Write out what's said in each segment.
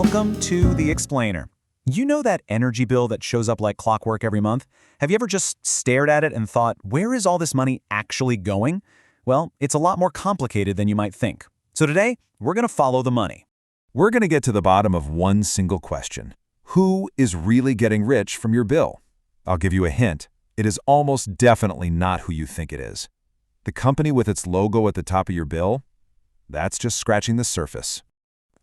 Welcome to The Explainer. You know that energy bill that shows up like clockwork every month? Have you ever just stared at it and thought, where is all this money actually going? Well, it's a lot more complicated than you might think. So today, we're going to follow the money. We're going to get to the bottom of one single question. Who is really getting rich from your bill? I'll give you a hint. It is almost definitely not who you think it is. The company with its logo at the top of your bill? That's just scratching the surface.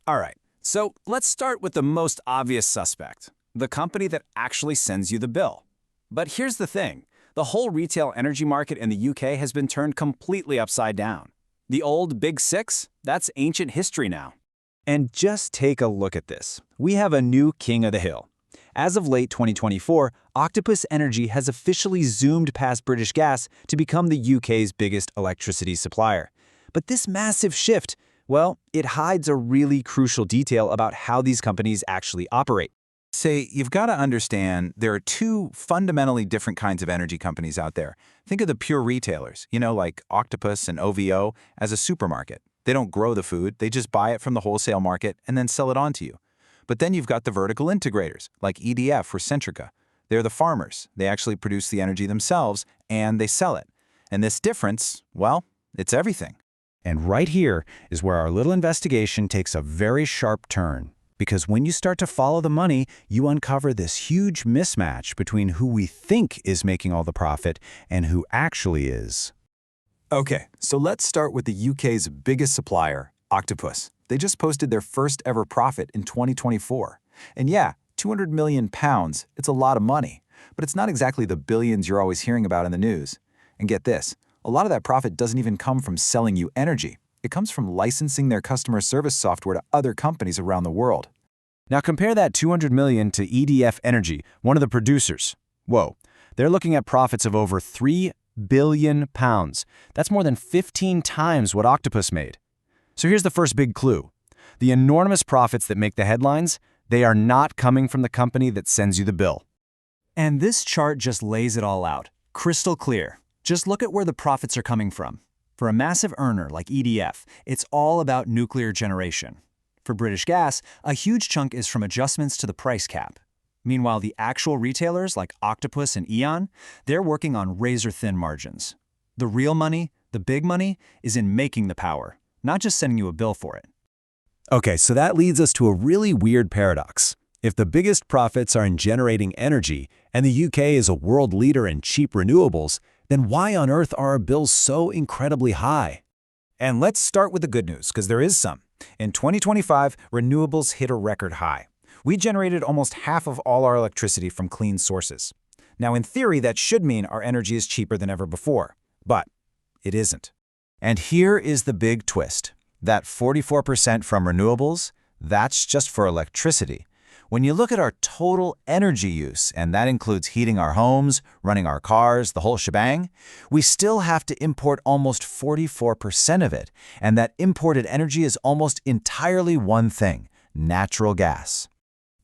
All right, so let's start with the most obvious suspect, the company that actually sends you the bill. But here's the thing. The whole retail energy market in the UK has been turned completely upside down. The old Big Six? That's ancient history now. And just take a look at this. We have a new king of the hill. As of late 2024, Octopus Energy has officially zoomed past British Gas to become the UK's biggest electricity supplier. But this massive shift, well, it hides a really crucial detail about how these companies actually operate. You've got to understand there are two fundamentally different kinds of energy companies out there. Think of the pure retailers, like Octopus and OVO, as a supermarket. They don't grow the food, they just buy it from the wholesale market and then sell it on to you. But then you've got the vertical integrators, like EDF or Centrica. They're the farmers. They actually produce the energy themselves and they sell it. And this difference, well, it's everything. And right here is where our little investigation takes a very sharp turn. Because when you start to follow the money, you uncover this huge mismatch between who we think is making all the profit and who actually is. Okay, so let's start with the UK's biggest supplier, Octopus. They just posted their first ever profit in 2024. And yeah, £200 million, it's a lot of money. But it's not exactly the billions you're always hearing about in the news. And get this, a lot of that profit doesn't even come from selling you energy. It comes from licensing their customer service software to other companies around the world. Now compare that $200 million to EDF Energy, one of the producers. Whoa, they're looking at profits of over £3 billion. That's more than 15 times what Octopus made. So here's the first big clue. The enormous profits that make the headlines, they are not coming from the company that sends you the bill. And this chart just lays it all out, crystal clear. Just look at where the profits are coming from. For a massive earner like EDF, it's all about nuclear generation. For British Gas, a huge chunk is from adjustments to the price cap. Meanwhile, the actual retailers like Octopus and Eon, they're working on razor-thin margins. The real money, the big money, is in making the power, not just sending you a bill for it. Okay, so that leads us to a really weird paradox. If the biggest profits are in generating energy, and the UK is a world leader in cheap renewables, then why on earth are our bills so incredibly high? And let's start with the good news, because there is some. In 2025, renewables hit a record high. We generated almost half of all our electricity from clean sources. Now, in theory, that should mean our energy is cheaper than ever before, but it isn't. And here is the big twist. That 44% from renewables, that's just for electricity. When you look at our total energy use, and that includes heating our homes, running our cars, the whole shebang, we still have to import almost 44% of it. And that imported energy is almost entirely one thing: natural gas.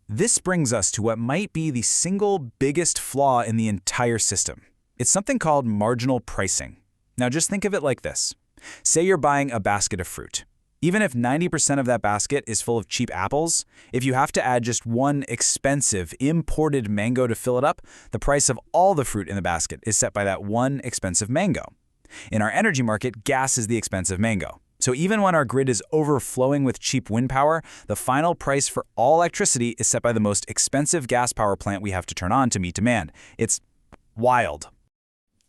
This brings us to what might be the single biggest flaw in the entire system. It's something called marginal pricing. Now just think of it like this. Say you're buying a basket of fruit. Even if 90% of that basket is full of cheap apples, if you have to add just one expensive imported mango to fill it up, the price of all the fruit in the basket is set by that one expensive mango. In our energy market, gas is the expensive mango. So even when our grid is overflowing with cheap wind power, the final price for all electricity is set by the most expensive gas power plant we have to turn on to meet demand. It's wild.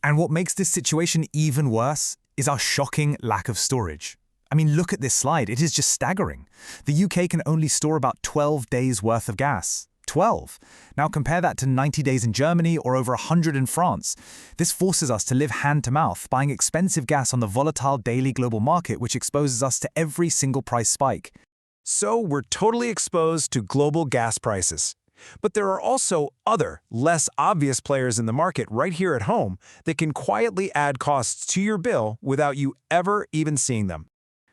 And what makes this situation even worse is our shocking lack of storage. I mean, look at this slide. It is just staggering. The UK can only store about 12 days worth of gas. 12. Now compare that to 90 days in Germany or over 100 in France. This forces us to live hand to mouth, buying expensive gas on the volatile daily global market, which exposes us to every single price spike. So we're totally exposed to global gas prices. But there are also other, less obvious players in the market right here at home that can quietly add costs to your bill without you ever even seeing them.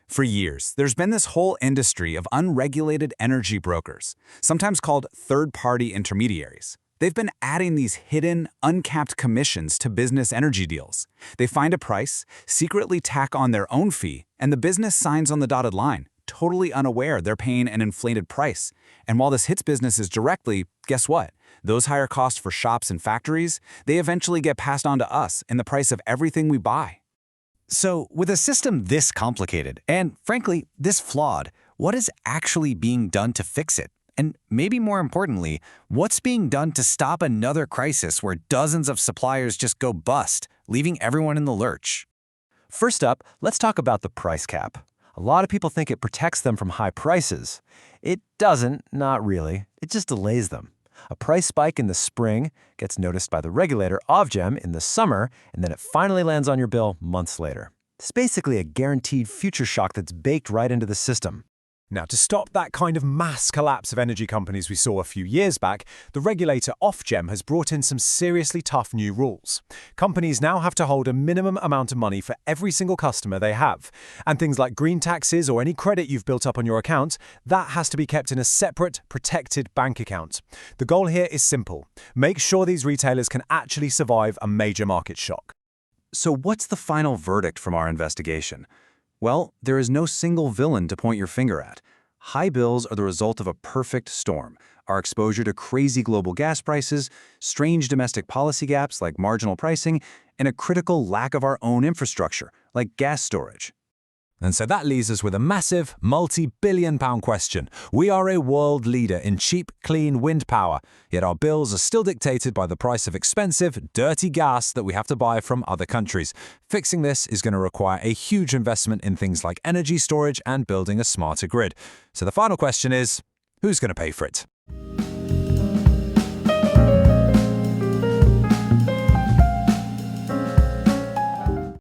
For years, there's been this whole industry of unregulated energy brokers, sometimes called third-party intermediaries. They've been adding these hidden, uncapped commissions to business energy deals. They find a price, secretly tack on their own fee, and the business signs on the dotted line, totally unaware they're paying an inflated price. And while this hits businesses directly, guess what? Those higher costs for shops and factories, they eventually get passed on to us in the price of everything we buy. So, with a system this complicated, and frankly, this flawed, what is actually being done to fix it? And maybe more importantly, what's being done to stop another crisis where dozens of suppliers just go bust, leaving everyone in the lurch? First up, let's talk about the price cap. A lot of people think it protects them from high prices. It doesn't, not really. It just delays them. A price spike in the spring gets noticed by the regulator, Ofgem, in the summer, and then it finally lands on your bill months later. It's basically a guaranteed future shock that's baked right into the system. Now, to stop that kind of mass collapse of energy companies we saw a few years back, the regulator Ofgem has brought in some seriously tough new rules. Companies now have to hold a minimum amount of money for every single customer they have. And things like green taxes or any credit you've built up on your account, that has to be kept in a separate, protected bank account. The goal here is simple. Make sure these retailers can actually survive a major market shock. So what's the final verdict from our investigation? Well, there is no single villain to point your finger at. High bills are the result of a perfect storm. Our exposure to crazy global gas prices, strange domestic policy gaps like marginal pricing, and a critical lack of our own infrastructure, like gas storage. And so that leaves us with a massive, multi-billion-pound question. We are a world leader in cheap, clean wind power, yet our bills are still dictated by the price of expensive, dirty gas that we have to buy from other countries. Fixing this is going to require a huge investment in things like energy storage and building a smarter grid. So the final question is, who's going to pay for it?